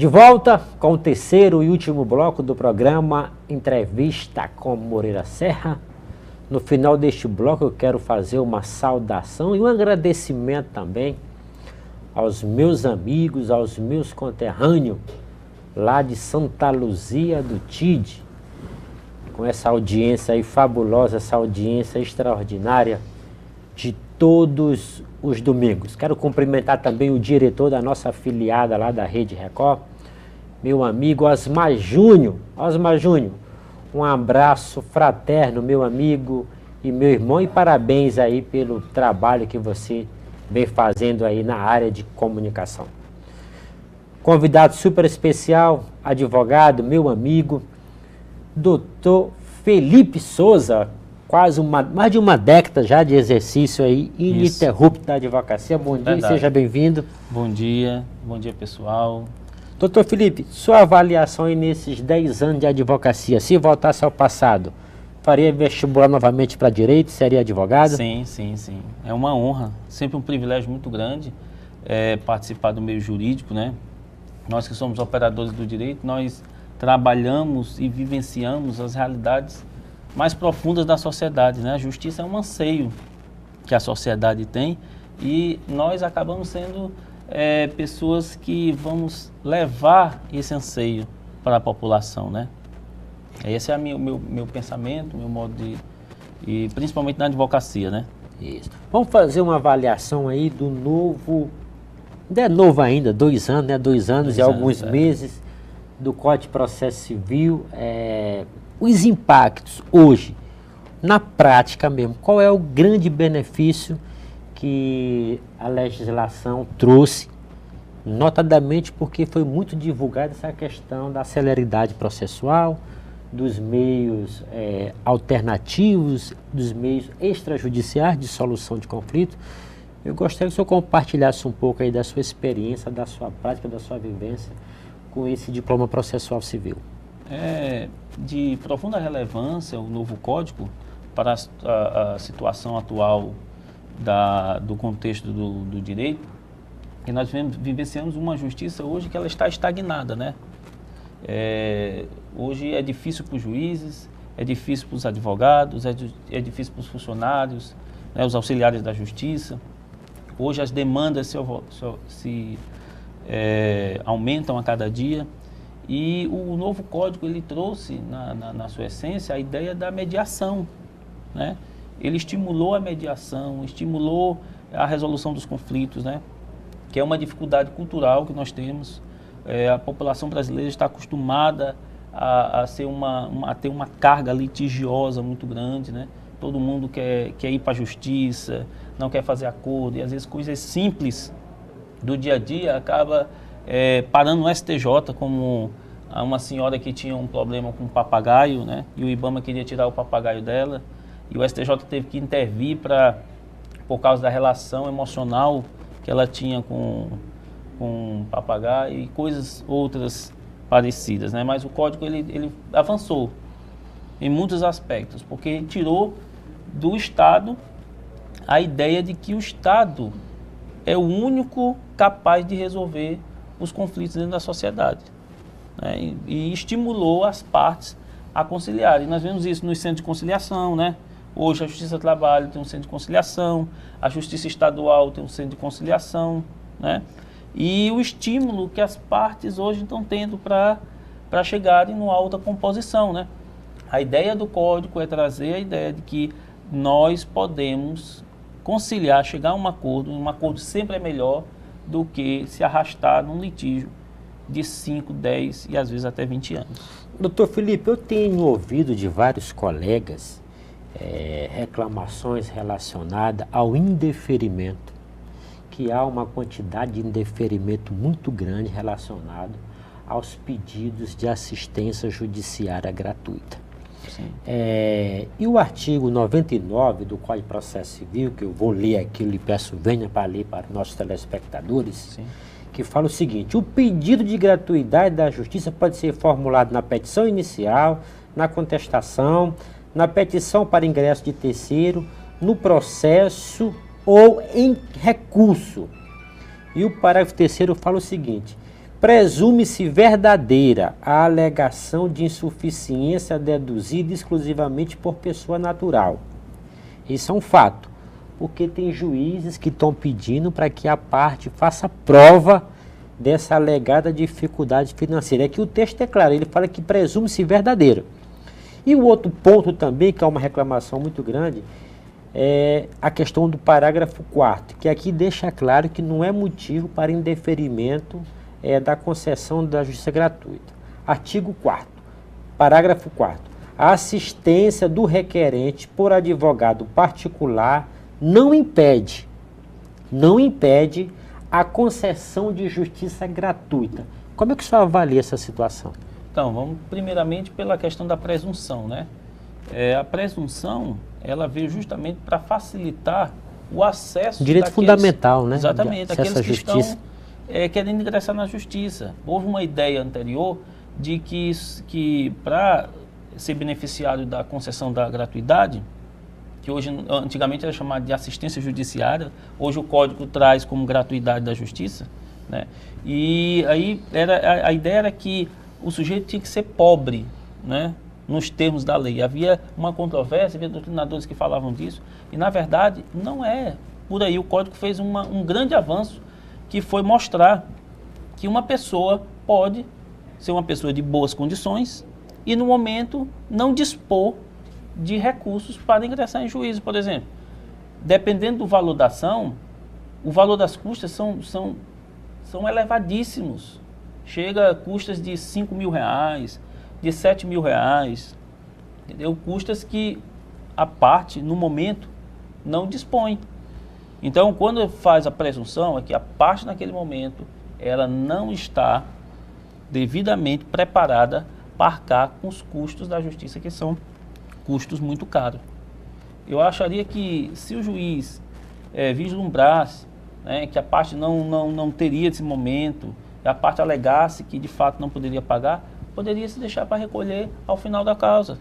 De volta com o terceiro e último bloco do programa Entrevista com Moreira Serra. No final deste bloco eu quero fazer uma saudação e um agradecimento também aos meus amigos, aos meus conterrâneos lá de Santa Luzia do Tide, com essa audiência aí fabulosa, essa audiência extraordinária de todos os domingos. Quero cumprimentar também o diretor da nossa afiliada lá da Rede Record, meu amigo Osmar Júnior. Osmar Júnior, um abraço fraterno, meu amigo e meu irmão, e parabéns aí pelo trabalho que você vem fazendo aí na área de comunicação. Convidado super especial, advogado, meu amigo, doutor Felipe Souza, quase mais de uma década já de exercício aí ininterrupto da advocacia. Bom dia, Verdade. Seja bem-vindo. Bom dia pessoal. Doutor Felipe, sua avaliação aí nesses 10 anos de advocacia, se voltasse ao passado, faria vestibular novamente para direito, seria advogado? Sim. É uma honra, sempre um privilégio muito grande participar do meio jurídico, né? Nós que somos operadores do direito, nós trabalhamos e vivenciamos as realidades mais profundas da sociedade, né? A justiça é um anseio que a sociedade tem e nós acabamos sendo pessoas que vamos levar esse anseio para a população, né? Esse é o meu pensamento, meu modo e principalmente na advocacia, né? Isso. Vamos fazer uma avaliação aí do novo, não é novo ainda, 2 anos, né? 2 anos e alguns meses do Código de Processo Civil, os impactos hoje, na prática mesmo, qual é o grande benefício que a legislação trouxe, notadamente porque foi muito divulgada essa questão da celeridade processual, dos meios alternativos, dos meios extrajudiciais de solução de conflito. Eu gostaria que o senhor compartilhasse um pouco aí da sua experiência, da sua prática, da sua vivência com esse diploma processual civil. É de profunda relevância o novo código para a situação atual do contexto do direito, e nós vivenciamos uma justiça hoje que ela está estagnada, né? Hoje é difícil para os juízes, é difícil para os advogados, é difícil para os funcionários, né, os auxiliares da justiça. Hoje as demandas se aumentam a cada dia. E o novo código ele trouxe na sua essência a ideia da mediação, né? Ele estimulou a mediação, estimulou a resolução dos conflitos, né? Que é uma dificuldade cultural que nós temos. A população brasileira está acostumada a ter uma carga litigiosa muito grande, né? Todo mundo quer ir para a justiça, não quer fazer acordo, e às vezes coisas simples do dia a dia acaba parando no STJ, como uma senhora que tinha um problema com um papagaio, né? E o IBAMA queria tirar o papagaio dela, e o STJ teve que intervir por causa da relação emocional que ela tinha com o papagaio e coisas outras parecidas, né? Mas o código ele avançou em muitos aspectos, porque tirou do Estado a ideia de que o Estado é o único capaz de resolver os conflitos dentro da sociedade, né? E estimulou as partes a conciliar. E nós vemos isso nos centros de conciliação, né? Hoje a Justiça do Trabalho tem um centro de conciliação, a Justiça Estadual tem um centro de conciliação, né? E o estímulo que as partes hoje estão tendo para chegarem numa alta composição, né? A ideia do código é trazer a ideia de que nós podemos conciliar, chegar a um acordo sempre é melhor do que se arrastar num litígio de 5, 10 e às vezes até 20 anos. Doutor Felipe, eu tenho ouvido de vários colegas reclamações relacionadas ao indeferimento, que há uma quantidade de indeferimento muito grande relacionado aos pedidos de assistência judiciária gratuita. E o artigo 99 do Código de Processo Civil, que eu vou ler aqui, lhe peço venha para ler para nossos telespectadores, Sim. que fala o seguinte: o pedido de gratuidade da Justiça pode ser formulado na petição inicial, na contestação, na petição para ingresso de terceiro, no processo ou em recurso. E o parágrafo 3º fala o seguinte: Presume-se verdadeira a alegação de insuficiência deduzida exclusivamente por pessoa natural. Isso é um fato, porque tem juízes que estão pedindo para que a parte faça prova dessa alegada dificuldade financeira. É que o texto é claro, ele fala que presume-se verdadeira. E o outro ponto também, que é uma reclamação muito grande, é a questão do parágrafo 4º, que aqui deixa claro que não é motivo para indeferimento da concessão da justiça gratuita. Artigo 4º, parágrafo 4º. A assistência do requerente por advogado particular não impede a concessão de justiça gratuita. Como é que o senhor avalia essa situação? Então, vamos primeiramente pela questão da presunção, né? A presunção, ela veio justamente para facilitar o acesso... Direito fundamental, né? Exatamente, aqueles que estão querendo ingressar na justiça. Houve uma ideia anterior de que para ser beneficiário da concessão da gratuidade, que hoje, antigamente era chamado de assistência judiciária, hoje o Código traz como gratuidade da justiça, né? E aí a ideia era que o sujeito tinha que ser pobre, né? Nos termos da lei. Havia uma controvérsia, havia doutrinadores que falavam disso, e na verdade não é por aí. O Código fez um grande avanço, que foi mostrar que uma pessoa pode ser uma pessoa de boas condições e no momento não dispor de recursos para ingressar em juízo, por exemplo. Dependendo do valor da ação, o valor das custas são elevadíssimos. Chega a custas de R$5.000, de R$7.000, entendeu? Custas que a parte, no momento, não dispõe. Então, quando faz a presunção, é que a parte, naquele momento, ela não está devidamente preparada para arcar com os custos da justiça, que são custos muito caros. Eu acharia que, se o juiz vislumbrasse, né, que a parte não teria esse momento, e a parte alegasse que, de fato, não poderia pagar, poderia se deixar para recolher ao final da causa.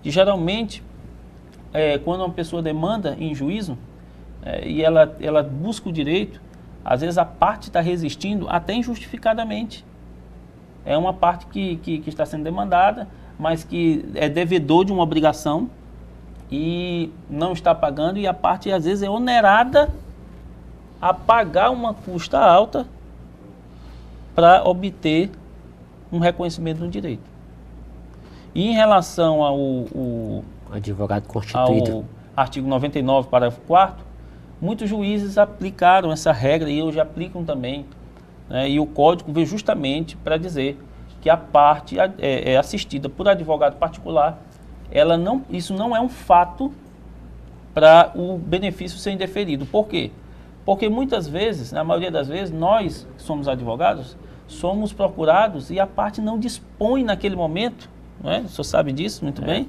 E, geralmente, quando uma pessoa demanda em juízo, e ela busca o direito, às vezes a parte está resistindo até injustificadamente. É uma parte que está sendo demandada, mas que é devedor de uma obrigação e não está pagando, e a parte às vezes é onerada a pagar uma custa alta para obter um reconhecimento do direito. E em relação ao advogado constituído, ao artigo 99, parágrafo 4º, muitos juízes aplicaram essa regra e hoje aplicam também, né, e o Código veio justamente para dizer que a parte é assistida por advogado particular, isso não é um fato para o benefício ser indeferido. Por quê? Porque muitas vezes, na maioria das vezes, nós que somos advogados, somos procurados e a parte não dispõe naquele momento, não é? O senhor sabe disso muito bem,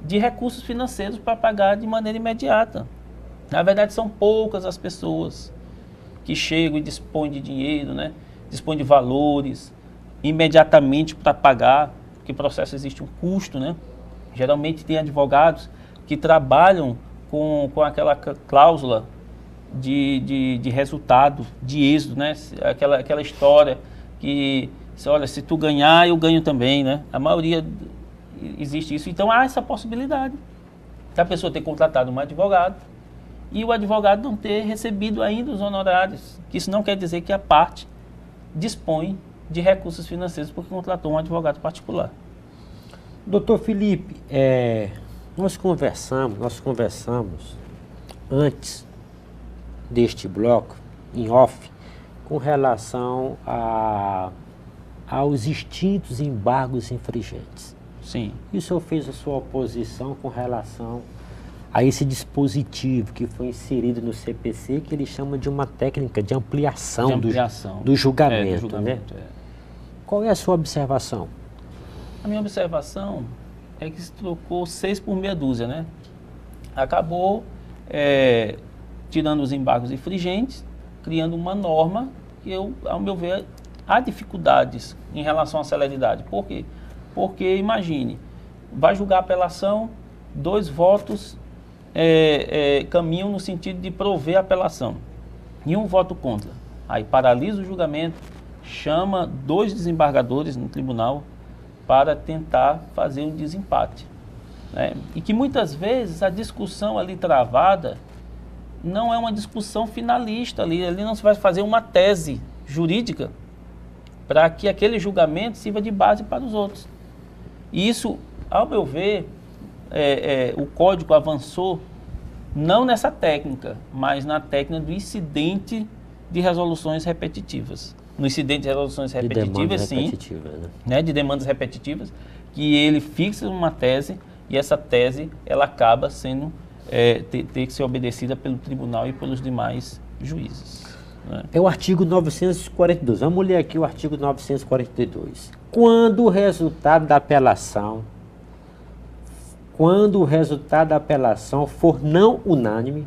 de recursos financeiros para pagar de maneira imediata. Na verdade, são poucas as pessoas que chegam e dispõem de dinheiro, né? Dispõem de valores imediatamente para pagar, porque o processo existe um custo, né? Geralmente tem advogados que trabalham com aquela cláusula de resultado, de êxito, né? Aquela história que, olha, se tu ganhar, eu ganho também, né? A maioria existe isso. Então há essa possibilidade da pessoa ter contratado um advogado e o advogado não ter recebido ainda os honorários. Isso não quer dizer que a parte dispõe de recursos financeiros porque contratou um advogado particular. Doutor Felipe, nós conversamos antes deste bloco, em off, com relação aos extintos embargos infringentes. Sim. E o senhor fez a sua oposição com relação a esse dispositivo que foi inserido no CPC, que ele chama de uma técnica de ampliação, do julgamento, né? Qual é a sua observação? A minha observação é que se trocou 6 por meia dúzia, né? Acabou tirando os embargos infringentes, criando uma norma que, ao meu ver, há dificuldades em relação à celeridade. Por quê? Porque, imagine, vai julgar a apelação, 2 votos caminham no sentido de prover a apelação e 1 voto contra. Aí paralisa o julgamento, chama 2 desembargadores no tribunal para tentar fazer um desempate, né? E que muitas vezes a discussão ali travada não é uma discussão finalista ali não se vai fazer uma tese jurídica para que aquele julgamento sirva de base para os outros. E isso, ao meu ver, o código avançou não nessa técnica, mas na técnica do incidente de resoluções repetitivas. No incidente de resoluções repetitivas, sim, repetitivas, né? De demandas repetitivas, que ele fixa uma tese e essa tese ela acaba sendo ter que ser obedecida pelo tribunal e pelos demais juízes, né? É o artigo 942. Vamos ler aqui o artigo 942. Quando o resultado da apelação for não unânime,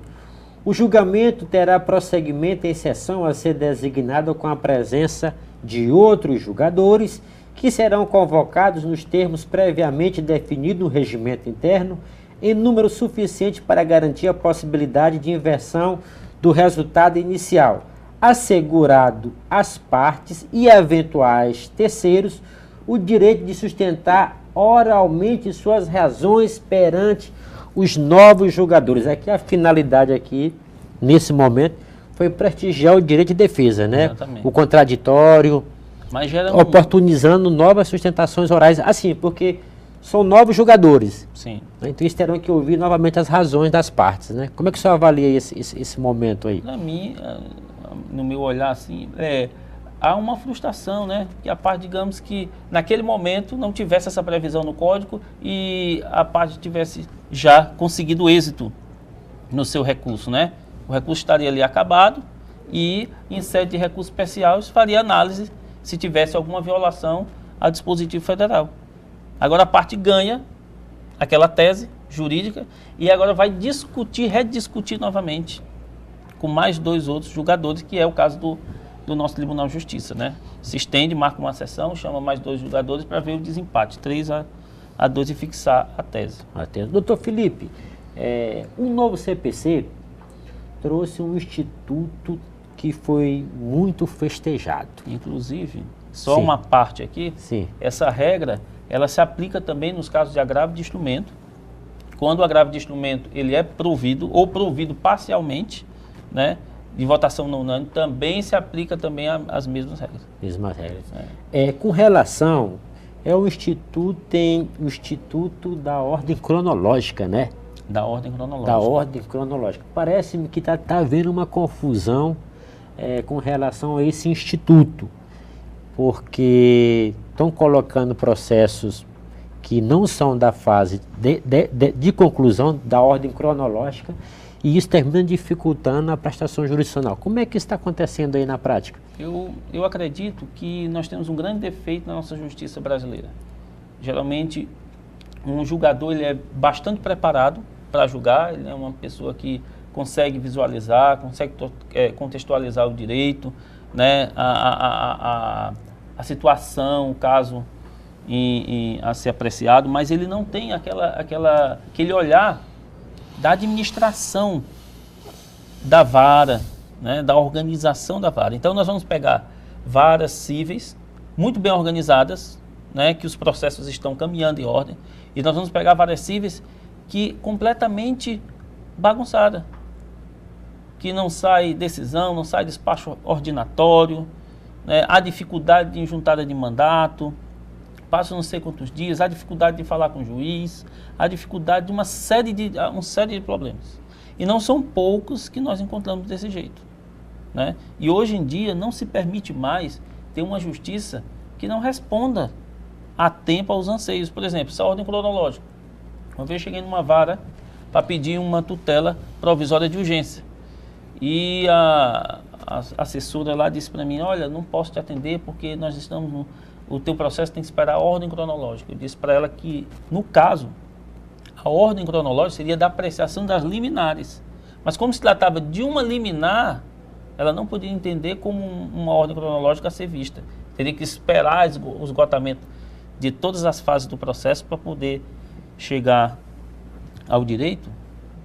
o julgamento terá prosseguimento em sessão a ser designada com a presença de outros julgadores que serão convocados nos termos previamente definidos no regimento interno em número suficiente para garantir a possibilidade de inversão do resultado inicial, assegurado às partes e eventuais terceiros o direito de sustentar oralmente suas razões perante os novos julgadores. Aqui a finalidade aqui, nesse momento, foi prestigiar o direito de defesa, né? Exatamente. O contraditório, mas gera oportunizando novas sustentações orais, assim, porque são novos julgadores. Sim. Então eles terão que ouvir novamente as razões das partes, né? Como é que o senhor avalia esse momento aí? Para mim, no meu olhar, assim, há uma frustração, né? Que a parte, digamos que naquele momento não tivesse essa previsão no código e a parte tivesse já conseguido êxito no seu recurso, né? O recurso estaria ali acabado e em sede de recurso especial faria análise se tivesse alguma violação ao dispositivo federal. Agora a parte ganha aquela tese jurídica e agora vai rediscutir novamente com mais 2 outros julgadores, que é o caso do nosso Tribunal de Justiça, né? Se estende, marca uma sessão, chama mais 2 julgadores para ver o desempate, 3-2 e fixar a tese. Doutor Felipe, o novo CPC trouxe um instituto que foi muito festejado. Inclusive, só uma parte aqui, sim, essa regra, ela se aplica também nos casos de agravo de instrumento. Quando o agravo de instrumento ele é provido ou provido parcialmente, né, de votação não unânime, também se aplica também as mesmas regras. Mesmas regras. Com relação, o Instituto tem o Instituto da Ordem Cronológica, né? Da Ordem Cronológica. Da Ordem Cronológica. Parece-me que está havendo uma confusão com relação a esse instituto, porque estão colocando processos que não são da fase de conclusão da ordem cronológica e isso termina dificultando a prestação jurisdicional. Como é que isso está acontecendo aí na prática? Eu acredito que nós temos um grande defeito na nossa justiça brasileira. Geralmente, um julgador ele é bastante preparado para julgar, ele é uma pessoa que consegue visualizar, consegue contextualizar o direito, né, a situação, o caso a ser apreciado, mas ele não tem aquele olhar da administração da vara, né, da organização da vara. Então nós vamos pegar varas cíveis muito bem organizadas, né, que os processos estão caminhando em ordem, e nós vamos pegar varas cíveis que completamente bagunçada, que não sai decisão, não sai despacho ordinatório, né, há dificuldade de injuntada de mandato, passa não sei quantos dias, há dificuldade de falar com o juiz, há dificuldade de uma série de problemas. E não são poucos que nós encontramos desse jeito, né? E hoje em dia não se permite mais ter uma justiça que não responda a tempo aos anseios. Por exemplo, essa ordem cronológica. Uma vez cheguei numa vara para pedir uma tutela provisória de urgência. E a assessora lá disse para mim, olha, não posso te atender porque nós estamos o teu processo tem que esperar a ordem cronológica. Eu disse para ela que, no caso, a ordem cronológica seria da apreciação das liminares. Mas como se tratava de uma liminar, ela não podia entender como uma ordem cronológica a ser vista. Teria que esperar o esgotamento de todas as fases do processo para poder chegar ao direito.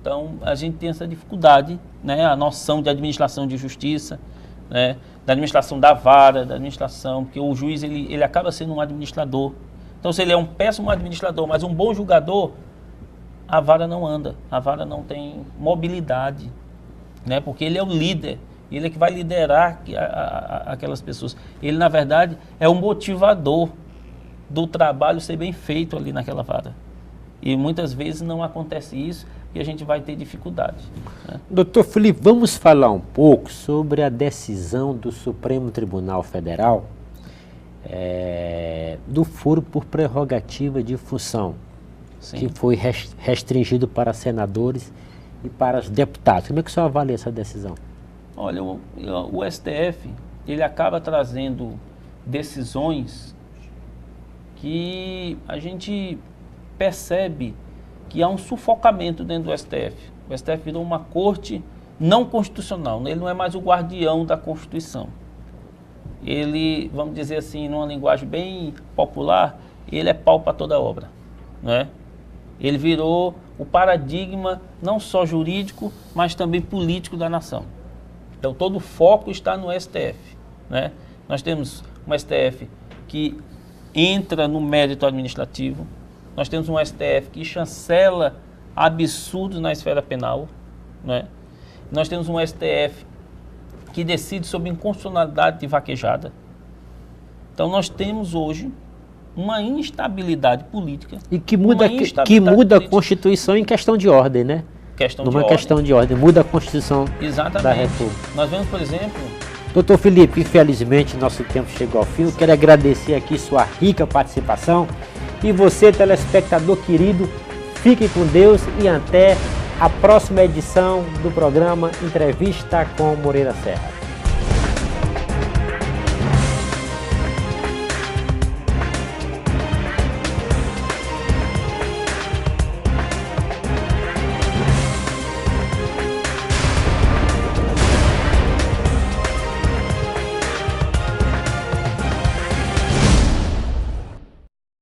Então, a gente tem essa dificuldade, né? A noção de administração de justiça, né, da administração da vara, da administração, porque o juiz ele acaba sendo um administrador. Então, se ele é um péssimo administrador, mas um bom julgador, a vara não anda, a vara não tem mobilidade, né, porque ele é o líder, ele é que vai liderar aquelas pessoas. Ele, na verdade, é o motivador do trabalho ser bem feito ali naquela vara. E muitas vezes não acontece isso e a gente vai ter dificuldade, né? Doutor Felipe, vamos falar um pouco sobre a decisão do Supremo Tribunal Federal do foro por prerrogativa de função, sim, que foi restringido para senadores e para os deputados. Como é que o senhor avalia essa decisão? Olha, o STF, ele acaba trazendo decisões que a gente percebe que há um sufocamento dentro do STF. O STF virou uma corte não constitucional, ele não é mais o guardião da Constituição. Ele, vamos dizer assim, numa linguagem bem popular, ele é pau para toda obra, não é? Ele virou o paradigma não só jurídico, mas também político da nação. Então todo o foco está no STF, né? Nós temos um STF que entra no mérito administrativo, nós temos um STF que chancela absurdos na esfera penal, né? Nós temos um STF que decide sobre inconstitucionalidade de vaquejada. Então nós temos hoje uma instabilidade política. E que muda a Constituição em questão de ordem, né? Questão de ordem, muda a Constituição. Exatamente. Da República. Nós vemos, por exemplo... Doutor Felipe, infelizmente nosso tempo chegou ao fim. Eu quero agradecer aqui sua rica participação. E você, telespectador querido, fique com Deus e até a próxima edição do programa Entrevista com Moreira Serra.